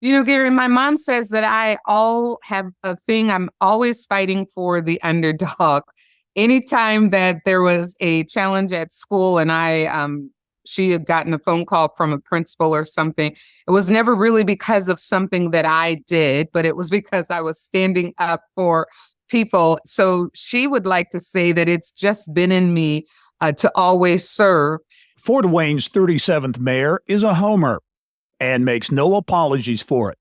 Gary, my mom says that I all have a thing. I'm always fighting for the underdog. Anytime that there was a challenge at school and she had gotten a phone call from a principal or something, it was never really because of something that I did, but it was because I was standing up for people. So she would like to say that it's just been in me to always serve. Fort Wayne's 37th mayor is a homer and makes no apologies for it.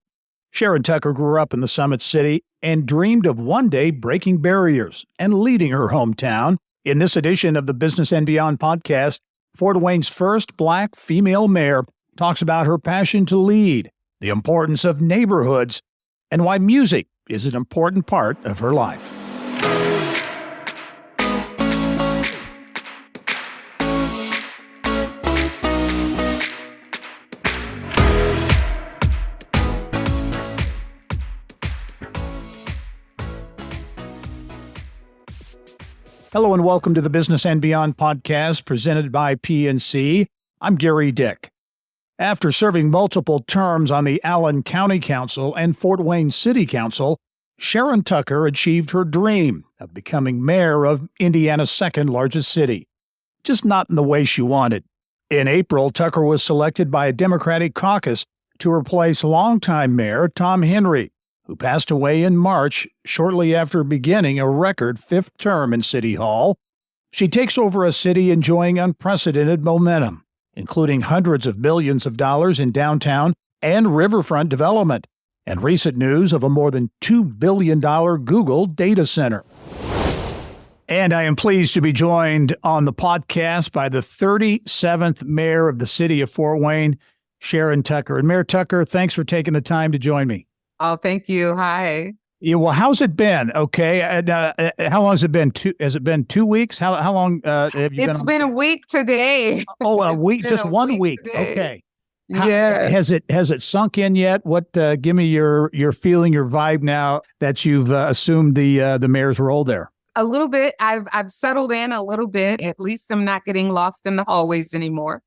Sharon Tucker grew up in the Summit City and dreamed of one day breaking barriers and leading her hometown. In this edition of the Business and Beyond podcast, Fort Wayne's first Black female mayor talks about her passion to lead, the importance of neighborhoods, and why music is an important part of her life. Hello and welcome to the Business and Beyond podcast presented by PNC. I'm Gary Dick. After serving multiple terms on the Allen County Council and Fort Wayne City Council, Sharon Tucker achieved her dream of becoming mayor of Indiana's second largest city, just not in the way she wanted. In April, Tucker was selected by a Democratic caucus to replace longtime Mayor Tom Henry, who passed away in March shortly after beginning a record fifth term in City Hall. She takes over a city enjoying unprecedented momentum, including hundreds of millions of dollars in downtown and riverfront development, and recent news of a more than $2 billion Google data center. And I am pleased to be joined on the podcast by the 37th mayor of the city of Fort Wayne, Sharon Tucker. And Mayor Tucker, thanks for taking the time to join me. Oh, thank you. Hi. Yeah, well, how's it been? Okay. How long has it been? Has it been 2 weeks? How long have you been? It's been a week today. Oh, a week, just 1 week. Today. Okay. Yeah. Has it sunk in yet? Give me your feeling, your vibe now that you've assumed the mayor's role there. A little bit. I've settled in a little bit. At least I'm not getting lost in the hallways anymore.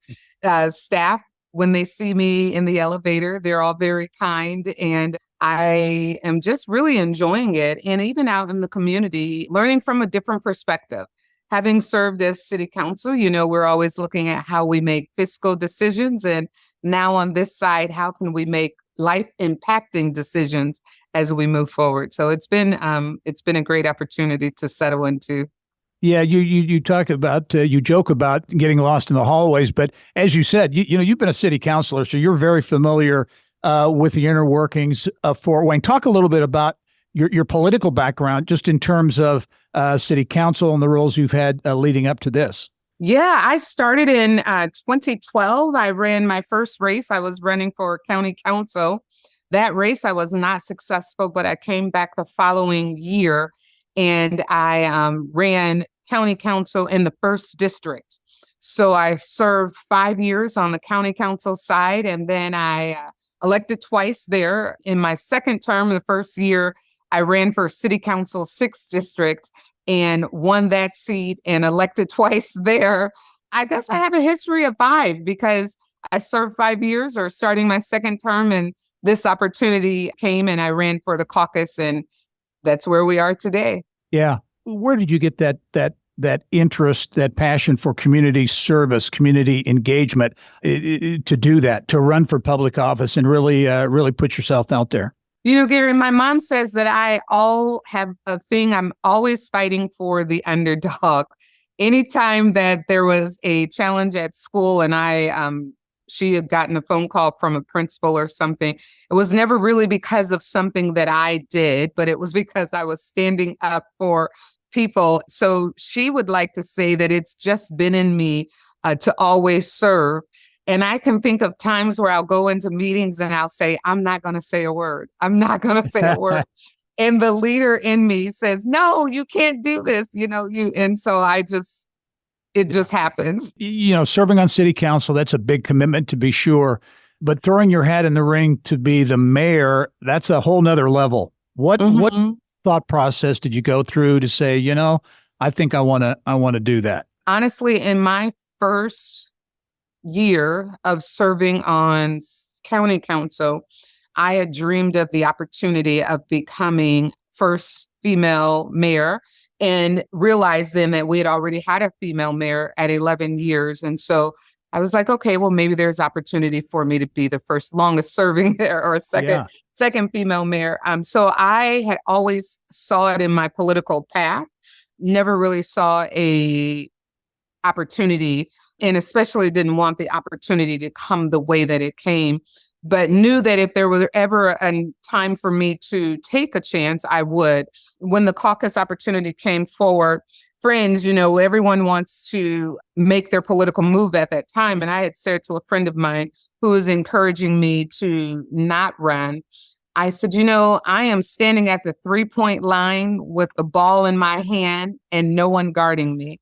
Staff, when they see me in the elevator, they're all very kind, and I am just really enjoying it. And even out in the community, learning from a different perspective. Having served as city council, we're always looking at how we make fiscal decisions. And now on this side, how can we make life impacting decisions as we move forward? So it's been a great opportunity to settle into. Yeah, you talk about, you joke about getting lost in the hallways, but as you said, you've been a city councilor, so you're very familiar with the inner workings of Fort Wayne. Talk a little bit about your political background, just in terms of city council and the roles you've had leading up to this. Yeah, I started in 2012. I ran my first race. I was running for county council. That race, I was not successful, but I came back the following year and I ran county council in the first district. So I served 5 years on the county council side, and then I elected twice there. In my second term, the first year, I ran for city council 6th district and won that seat and elected twice there. I guess I have a history of 5 because I served 5 years or starting my second term, and this opportunity came and I ran for the caucus, and that's where we are today. Yeah. Where did you get that interest, that passion for community service, community engagement, to do that, to run for public office and really put yourself out there? Gary, my mom says that I all have a thing. I'm always fighting for the underdog. Anytime that there was a challenge at school and she had gotten a phone call from a principal or something, it was never really because of something that I did, but it was because I was standing up for people. So she would like to say that it's just been in me to always serve. And I can think of times where I'll go into meetings and I'll say, I'm not going to say a word. I'm not going to say a word. And the leader in me says, no, you can't do this. And so it just happens. Serving on city council, that's a big commitment, to be sure. But throwing your hat in the ring to be the mayor, that's a whole nother level. What thought process did you go through to say, I think I want to do that? Honestly, in my first year of serving on county council, I had dreamed of the opportunity of becoming first female mayor and realized then that we had already had a female mayor at 11 years. And so I was like, okay, well, maybe there's opportunity for me to be the first longest serving mayor or Yeah. second female mayor. So I had always saw it in my political path, never really saw a opportunity, and especially didn't want the opportunity to come the way that it came, but knew that if there was ever a time for me to take a chance, I would. When the caucus opportunity came forward, friends, everyone wants to make their political move at that time. And I had said to a friend of mine who was encouraging me to not run, I said, I am standing at the 3-point line with the ball in my hand and no one guarding me.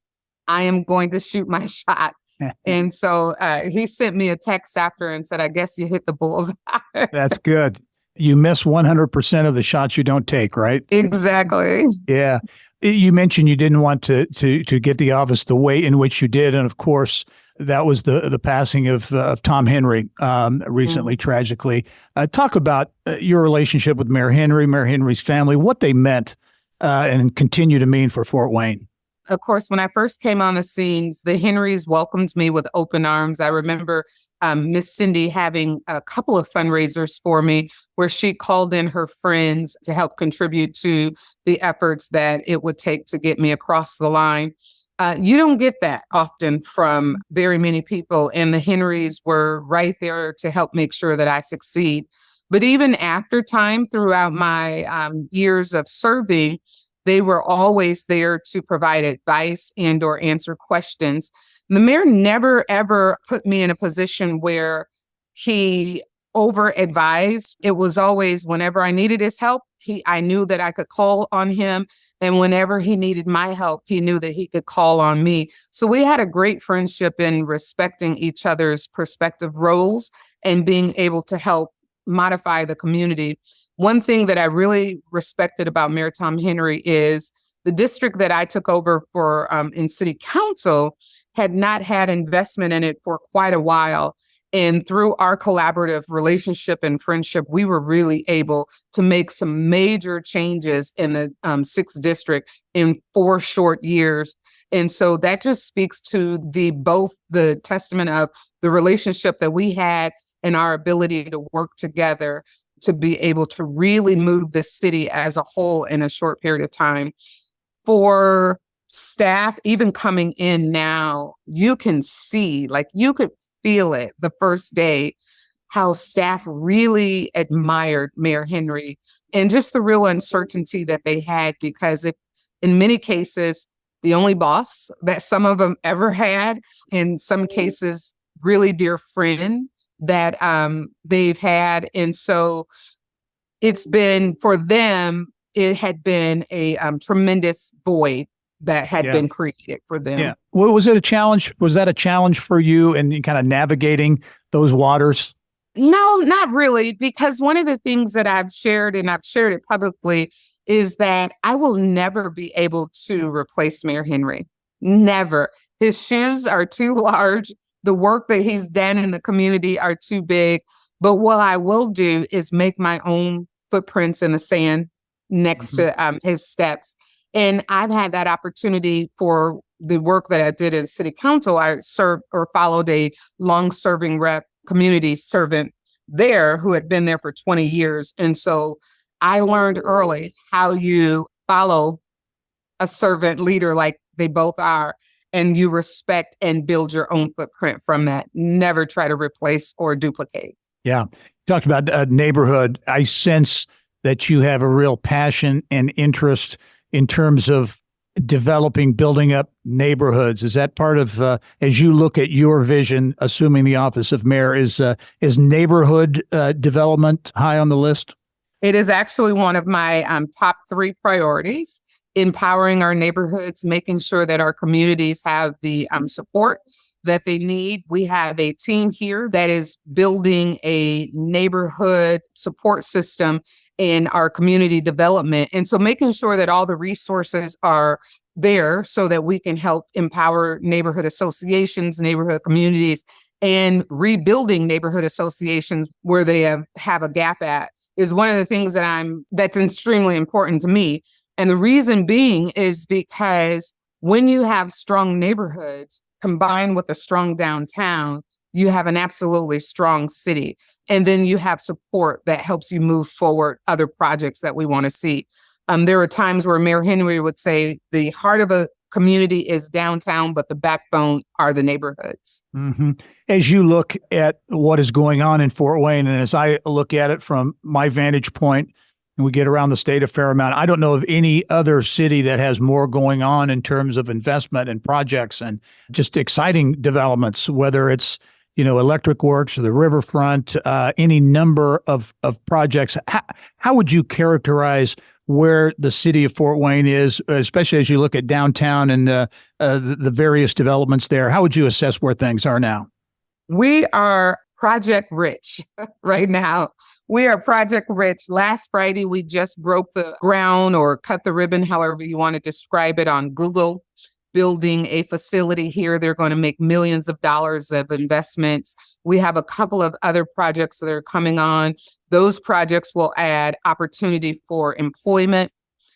I am going to shoot my shot. And so he sent me a text after and said, I guess you hit the bullseye. That's good. You miss 100% of the shots you don't take, right? Exactly. Yeah. You mentioned you didn't want to get the office the way in which you did. And of course, that was the passing of Tom Henry recently, tragically. Talk about your relationship with Mayor Henry, Mayor Henry's family, what they meant and continue to mean for Fort Wayne. Of course, when I first came on the scenes, the Henrys welcomed me with open arms. I remember Miss Cindy having a couple of fundraisers for me where she called in her friends to help contribute to the efforts that it would take to get me across the line. You don't get that often from very many people, and the Henrys were right there to help make sure that I succeed. But even after time, throughout my years of serving, they were always there to provide advice and or answer questions. The mayor never, ever put me in a position where he over-advised. It was always whenever I needed his help, I knew that I could call on him. And whenever he needed my help, he knew that he could call on me. So we had a great friendship in respecting each other's perspective roles and being able to help modify the community. One thing that I really respected about Mayor Tom Henry is the district that I took over for in city council had not had investment in it for quite a while. And through our collaborative relationship and friendship, we were really able to make some major changes in the 6th district in 4 short years. And so that just speaks to both the testament of the relationship that we had and our ability to work together to be able to really move the city as a whole in a short period of time. For staff, even coming in now, you can see, you could feel it the first day, how staff really admired Mayor Henry and just the real uncertainty that they had, because in many cases, the only boss that some of them ever had, in some cases, really dear friend that they've had. And so it's been, for them, it had been a tremendous void that had been created for them. Yeah. Well, was it a challenge? Was that a challenge for you in kind of navigating those waters? No, not really, because one of the things that I've shared, and I've shared it publicly, is that I will never be able to replace Mayor Henry. Never. His shoes are too large. The work that he's done in the community are too big. But what I will do is make my own footprints in the sand next to his steps. And I've had that opportunity for the work that I did in city council. I served or followed a long-serving community servant there who had been there for 20 years. And so I learned early how you follow a servant leader like they both are, and you respect and build your own footprint from that. Never try to replace or duplicate. Yeah. Talked about neighborhood. I sense that you have a real passion and interest in terms of developing, building up neighborhoods. Is that part of, as you look at your vision, assuming the office of mayor, is neighborhood development high on the list? It is actually one of my top 3 priorities: empowering our neighborhoods, making sure that our communities have the support that they need. We have a team here that is building a neighborhood support system in our community development. And so making sure that all the resources are there so that we can help empower neighborhood associations, neighborhood communities, and rebuilding neighborhood associations where they have a gap at is one of the things that's extremely important to me. And the reason being is because when you have strong neighborhoods combined with a strong downtown, you have an absolutely strong city. And then you have support that helps you move forward other projects that we want to see. There are times where Mayor Henry would say the heart of a community is downtown, but the backbone are the neighborhoods. Mm-hmm. As you look at what is going on in Fort Wayne, and as I look at it from my vantage point, and we get around the state a fair amount, I don't know of any other city that has more going on in terms of investment and projects and just exciting developments, whether it's electric works or the riverfront, any number of projects. How would you characterize where the city of Fort Wayne is, especially as you look at downtown and the various developments there? How would you assess where things are now? We are project rich right now. We are project rich. Last Friday, we just broke the ground or cut the ribbon, however you want to describe it, on Google, building a facility here. They're going to make millions of dollars of investments. We have a couple of other projects that are coming on. Those projects will add opportunity for employment,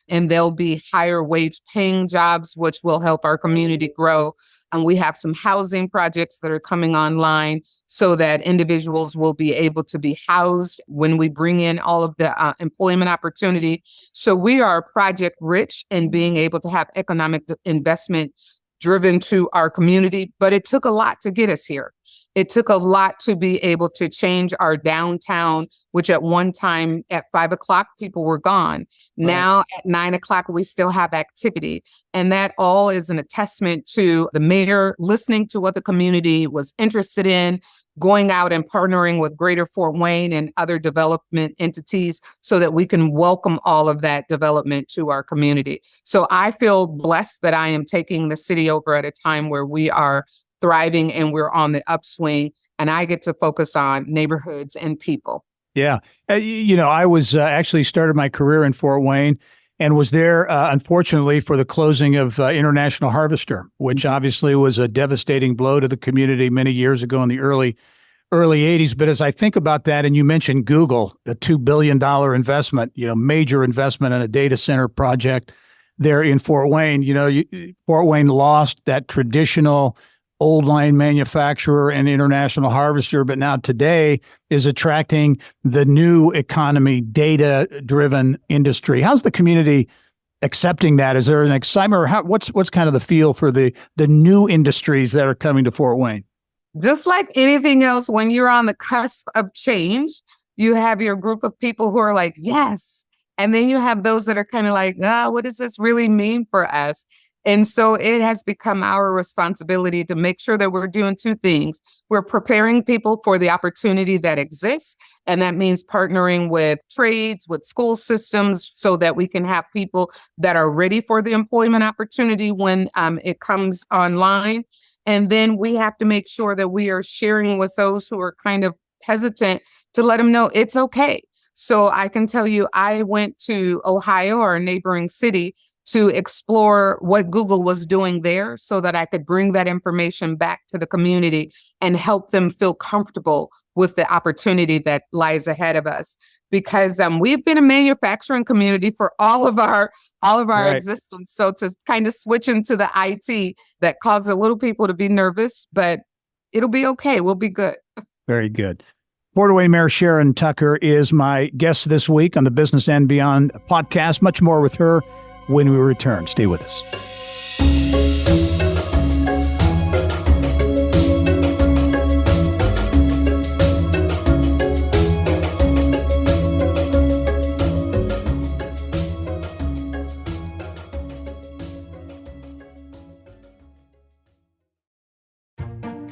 and they'll be higher wage paying jobs, which will help our community grow. And we have some housing projects that are coming online so that individuals will be able to be housed when we bring in all of the employment opportunity. So we are project rich in being able to have economic investment driven to our community, but it took a lot to get us here. It took a lot to be able to change our downtown, which at one time at 5 o'clock, people were gone. Right. Now at 9 o'clock, we still have activity. And that all is an attestment to the mayor listening to what the community was interested in, going out and partnering with Greater Fort Wayne and other development entities so that we can welcome all of that development to our community. So I feel blessed that I am taking the city over at a time where we are thriving and we're on the upswing, and I get to focus on neighborhoods and people. Yeah. I was actually started my career in Fort Wayne and was there, unfortunately, for the closing of International Harvester, which obviously was a devastating blow to the community many years ago in the early 80s. But as I think about that, and you mentioned Google, a $2 billion investment, major investment in a data center project there in Fort Wayne. Fort Wayne lost that traditional old line manufacturer and International Harvester, but now today is attracting the new economy, data-driven industry. How's the community accepting that? Is there an excitement, or what's kind of the feel for the new industries that are coming to Fort Wayne? Just like anything else, when you're on the cusp of change, you have your group of people who are like, yes. And then you have those that are kind of like, what does this really mean for us? And so it has become our responsibility to make sure that we're doing two things. We're preparing people for the opportunity that exists. And that means partnering with trades, with school systems, so that we can have people that are ready for the employment opportunity when it comes online. And then we have to make sure that we are sharing with those who are kind of hesitant to let them know it's okay. So I can tell you, I went to Ohio, our neighboring city, to explore what Google was doing there so that I could bring that information back to the community and help them feel comfortable with the opportunity that lies ahead of us. Because we've been a manufacturing community for all of our right. existence. So to kind of switch into the IT, that caused a little people to be nervous, but it'll be okay. We'll be good. Very good. Fort Wayne Mayor Sharon Tucker is my guest this week on the Business and Beyond podcast. Much more with her when we return. Stay with us.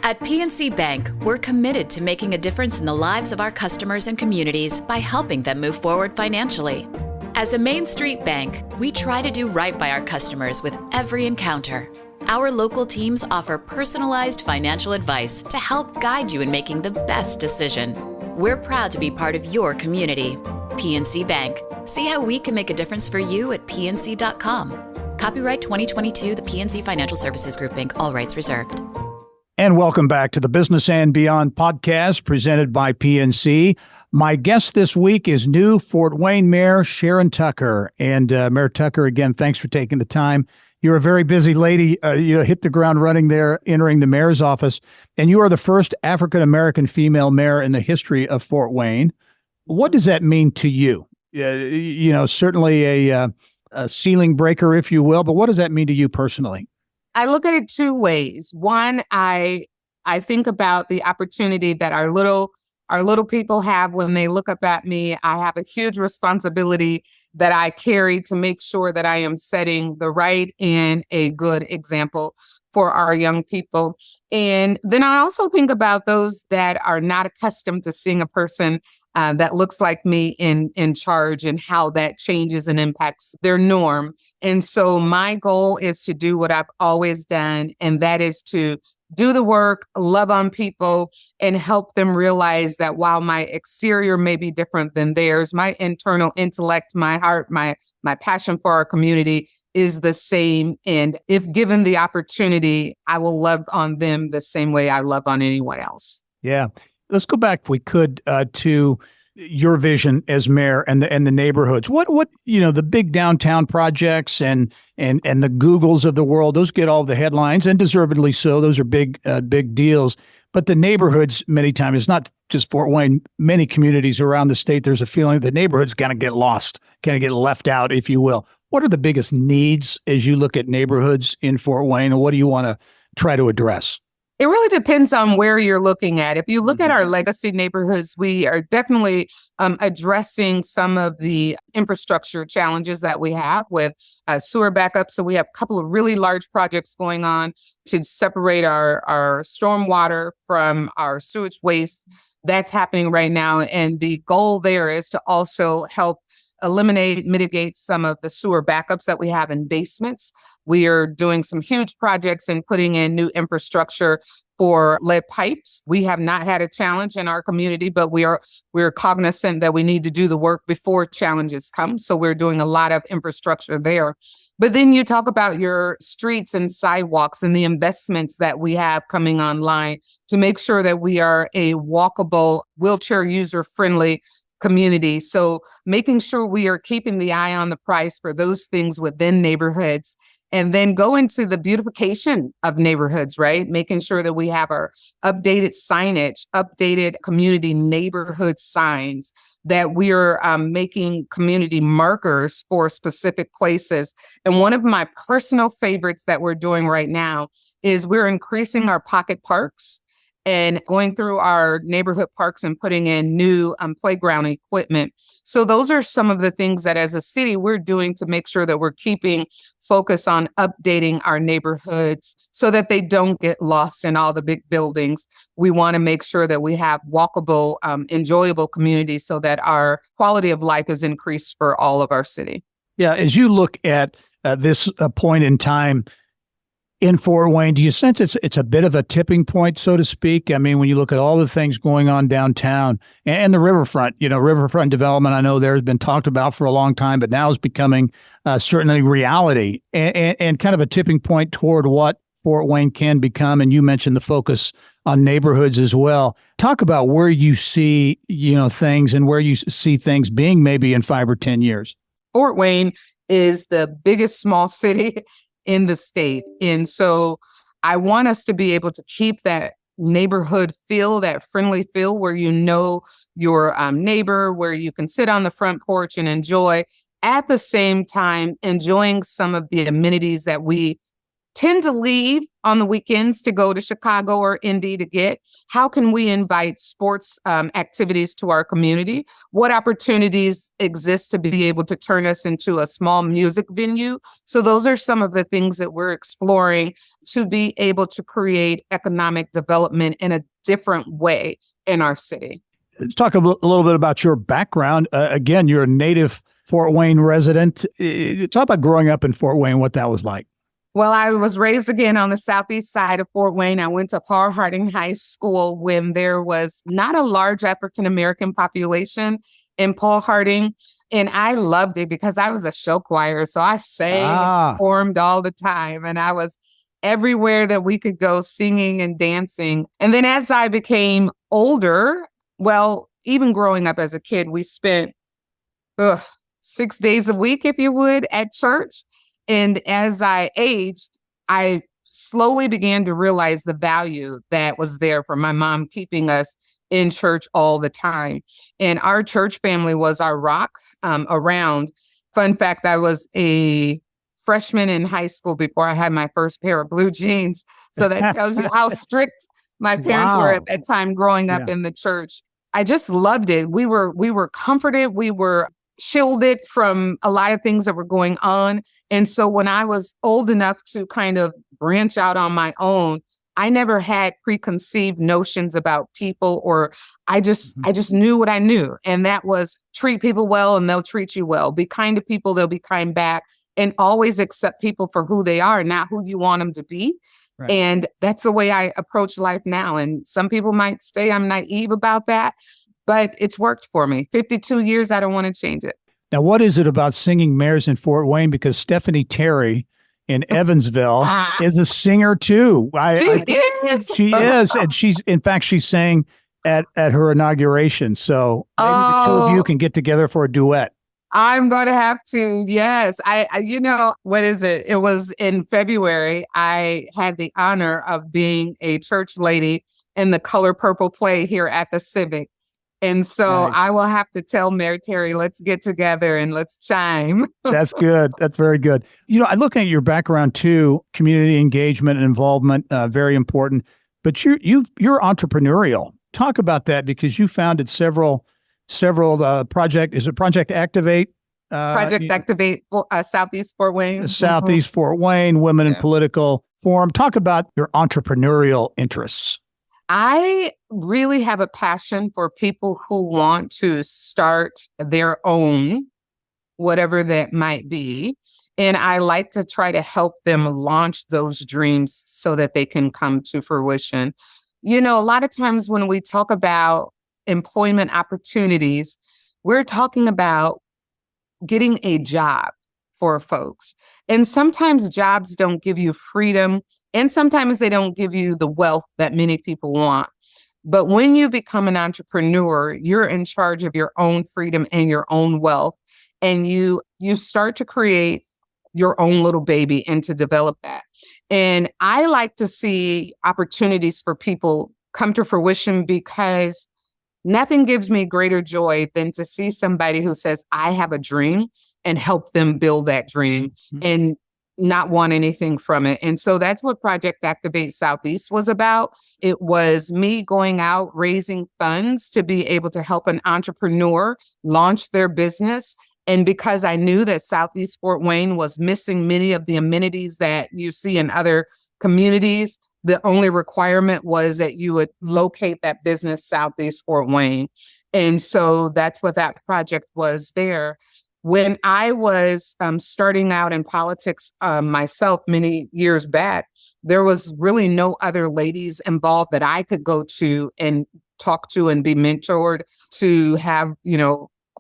At PNC Bank, we're committed to making a difference in the lives of our customers and communities by helping them move forward financially. As a Main Street bank, we try to do right by our customers with every encounter. Our local teams offer personalized financial advice to help guide you in making the best decision. We're proud to be part of your community. PNC Bank. See how we can make a difference for you at pnc.com. Copyright 2022, the PNC Financial Services Group, Inc., all rights reserved. And welcome back to the Business and Beyond podcast presented by PNC. My guest this week is new Fort Wayne Mayor Sharon Tucker. And Mayor Tucker, again, thanks for taking the time. You're a very busy lady. Hit the ground running there, entering the mayor's office. And you are the first African-American female mayor in the history of Fort Wayne. What does that mean to you? Certainly a ceiling breaker, if you will. But what does that mean to you personally? I look at it two ways. One, I think about the opportunity that our little people have when they look up at me. I have a huge responsibility that I carry to make sure that I am setting the right and a good example for our young people. And then I also think about those that are not accustomed to seeing a person that looks like me in charge, and how that changes and impacts their norm. And so my goal is to do what I've always done, and that is to do the work, love on people, and help them realize that while my exterior may be different than theirs, my internal intellect, my heart, my passion for our community is the same. And if given the opportunity, I will love on them the same way I love on anyone else. Yeah. Let's go back, if we could, to your vision as mayor and the neighborhoods. What the big downtown projects and the Googles of the world, those get all the headlines, and deservedly so. Those are big deals. But the neighborhoods, many times, it's not just Fort Wayne. Many communities around the state, there's a feeling the neighborhood's going to get lost, kind of get left out, if you will. What are the biggest needs as you look at neighborhoods in Fort Wayne, and what do you want to try to address? It really depends on where you're looking at. If you look at our legacy neighborhoods, we are definitely addressing some of the infrastructure challenges that we have with sewer backup. So we have a couple of really large projects going on to separate our stormwater from our sewage waste. That's happening right now. And the goal there is to also help mitigate some of the sewer backups that we have in basements. We are doing some huge projects and putting in new infrastructure for lead pipes. We have not had a challenge in our community, but we're cognizant that we need to do the work before challenges come. So we're doing a lot of infrastructure there. But then you talk about your streets and sidewalks and the investments that we have coming online to make sure that we are a walkable, wheelchair user-friendly community. So making sure we are keeping the eye on the price for those things within neighborhoods, and then go into the beautification of neighborhoods, right? Making sure that we have our updated signage, updated community neighborhood signs, that we are making community markers for specific places. And one of my personal favorites that we're doing right now is we're increasing our pocket parks and going through our neighborhood parks and putting in new playground equipment. So those are some of the things that as a city we're doing to make sure that we're keeping focus on updating our neighborhoods so that they don't get lost in all the big buildings. We want to make sure that we have walkable, enjoyable communities so that our quality of life is increased for all of our city. Yeah, as you look at this point in time, in Fort Wayne, do you sense it's a bit of a tipping point, so to speak? I mean, when you look at all the things going on downtown and the riverfront, riverfront development, I know there's been talked about for a long time, but now is becoming certainly reality and kind of a tipping point toward what Fort Wayne can become. And you mentioned the focus on neighborhoods as well. Talk about where you see, things and where you see things being maybe in 5 or 10 years. Fort Wayne is the biggest small city in the state. And so I want us to be able to keep that neighborhood feel, that friendly feel where you know your neighbor, where you can sit on the front porch and enjoy, at the same time, enjoying some of the amenities that we tend to leave on the weekends to go to Chicago or Indy to get. How can we invite sports activities to our community? What opportunities exist to be able to turn us into a small music venue? So those are some of the things that we're exploring to be able to create economic development in a different way in our city. Let's talk a little bit about your background. Again, you're a native Fort Wayne resident. Talk about growing up in Fort Wayne, what that was like. Well, I was raised again on the southeast side of Fort Wayne. I went to Paul Harding High School when there was not a large African American population in Paul Harding. And I loved it because I was a show choir. So I sang and Ah, performed all the time. And I was everywhere that we could go singing and dancing. And then as I became older, well, even growing up as a kid, we spent ugh, 6 days a week, if you would, at church. And as I aged, I slowly began to realize the value that was there for my mom keeping us in church all the time. And our church family was our rock around. Fun fact, I was a freshman in high school before I had my first pair of blue jeans. So that tells you how strict my parents were at wow. that time growing up Yeah. in the church. I just loved it. We were comforted. We were shielded from a lot of things that were going on. And so when I was old enough to kind of branch out on my own, I never had preconceived notions about people, or Mhm. I just knew what I knew. And that was treat people well and they'll treat you well. Be kind to people, they'll be kind back. And always accept people for who they are, not who you want them to be. Right. And that's the way I approach life now. And some people might say I'm naive about that, but it's worked for me. 52 years, I don't want to change it. Now, what is it about singing Mares in Fort Wayne? Because Stephanie Terry in Evansville Ah, is a singer too. she is. She is, and in fact, she sang at her inauguration. So maybe the two of you Oh, can get together for a duet. I'm going to have to. Yes. What is it? It was in February. I had the honor of being a church lady in the Color Purple play here at the Civic. And so Nice. I will have to tell Mary Terry, let's get together and let's chime. That's good. That's very good. I look at your background too, community engagement and involvement, very important. But you're entrepreneurial. Talk about that because you founded several project. Is it Project Activate? Project Activate Southeast Fort Wayne. Mhm. Southeast Fort Wayne Women in Yeah. Political Forum. Talk about your entrepreneurial interests. I really have a passion for people who want to start their own, whatever that might be. And I like to try to help them launch those dreams so that they can come to fruition. A lot of times when we talk about employment opportunities, we're talking about getting a job for folks. And sometimes jobs don't give you freedom, and sometimes they don't give you the wealth that many people want. But when you become an entrepreneur, you're in charge of your own freedom and your own wealth, and you start to create your own little baby and to develop that. And I like to see opportunities for people come to fruition because nothing gives me greater joy than to see somebody who says, I have a dream and help them build that dream Mhm. and not want anything from it. And so that's what Project Activate Southeast was about. It was me going out raising funds to be able to help an entrepreneur launch their business. And because I knew that Southeast Fort Wayne was missing many of the amenities that you see in other communities, the only requirement was that you would locate that business Southeast Fort Wayne. And so that's what that project was there. When I was starting out in politics myself many years back, there was really no other ladies involved that I could go to and talk to and be mentored to have,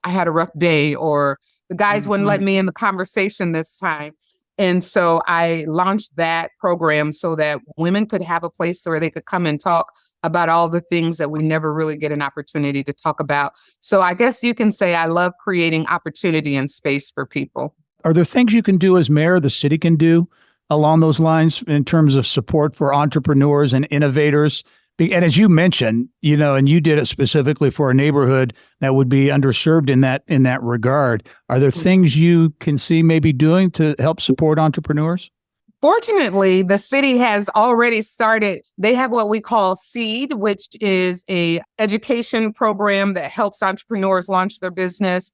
I had a rough day, or the guys wouldn't let Mhm. me in the conversation this time. And so I launched that program so that women could have a place where they could come and talk about all the things that we never really get an opportunity to talk about. So I guess you can say I love creating opportunity and space for people. Are there things you can do as mayor, the city can do along those lines in terms of support for entrepreneurs and innovators? And as you mentioned, and you did it specifically for a neighborhood that would be underserved in that regard. Are there things you can see maybe doing to help support entrepreneurs? Fortunately, the city has already started. They have what we call SEED, which is a education program that helps entrepreneurs launch their business.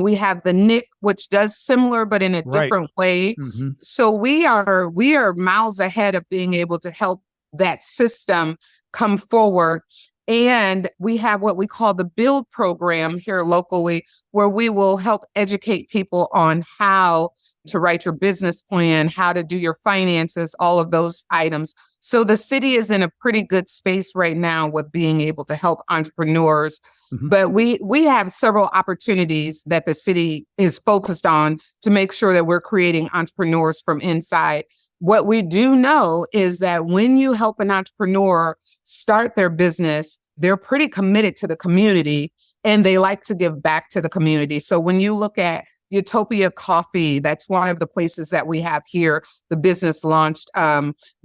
We have the NIC, which does similar, but in a Right. different way. Hmm. So we are miles ahead of being able to help that system come forward. And we have what we call the Build program here locally, where we will help educate people on how to write your business plan, how to do your finances, all of those items. So the city is in a pretty good space right now with being able to help entrepreneurs. But we have several opportunities that the city is focused on to make sure that we're creating entrepreneurs from inside. What we do know is that when you help an entrepreneur start their business, they're pretty committed to the community and they like to give back to the community. So when you look at Utopia Coffee, that's one of the places that we have here. The business launched.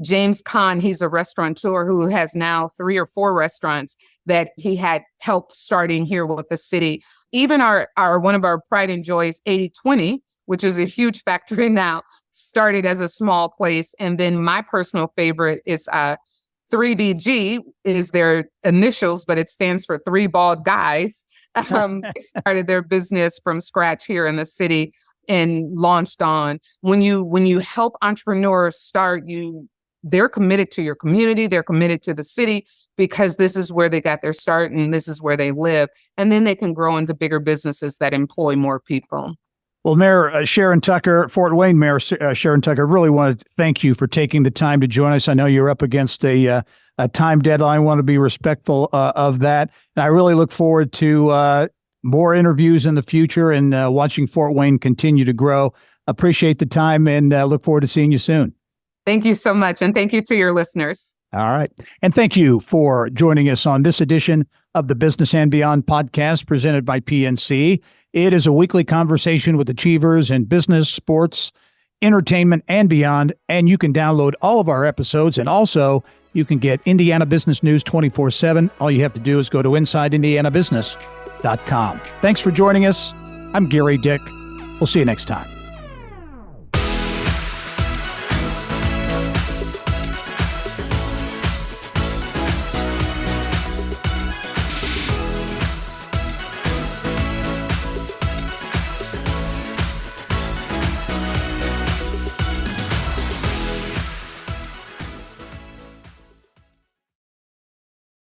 James Kahn, he's a restaurateur who has now 3 or 4 restaurants that he had help starting here with the city. Even our one of our pride and joys, 80/20, which is a huge factory now, started as a small place. And then my personal favorite is 3BG is their initials, but it stands for 3 Bald Guys. They started their business from scratch here in the city and launched on. When you help entrepreneurs start, they're committed to your community, they're committed to the city because this is where they got their start and this is where they live. And then they can grow into bigger businesses that employ more people. Well, Mayor Sharon Tucker, Fort Wayne Mayor Sharon Tucker, really want to thank you for taking the time to join us. I know you're up against a time deadline. I want to be respectful of that. And I really look forward to more interviews in the future and watching Fort Wayne continue to grow. Appreciate the time and look forward to seeing you soon. Thank you so much. And thank you to your listeners. All right. And thank you for joining us on this edition of the Business and Beyond podcast presented by PNC. It is a weekly conversation with achievers in business, sports, entertainment, and beyond. And you can download all of our episodes. And also, you can get Indiana business news 24/7. All you have to do is go to InsideIndianaBusiness.com. Thanks for joining us. I'm Gary Dick. We'll see you next time.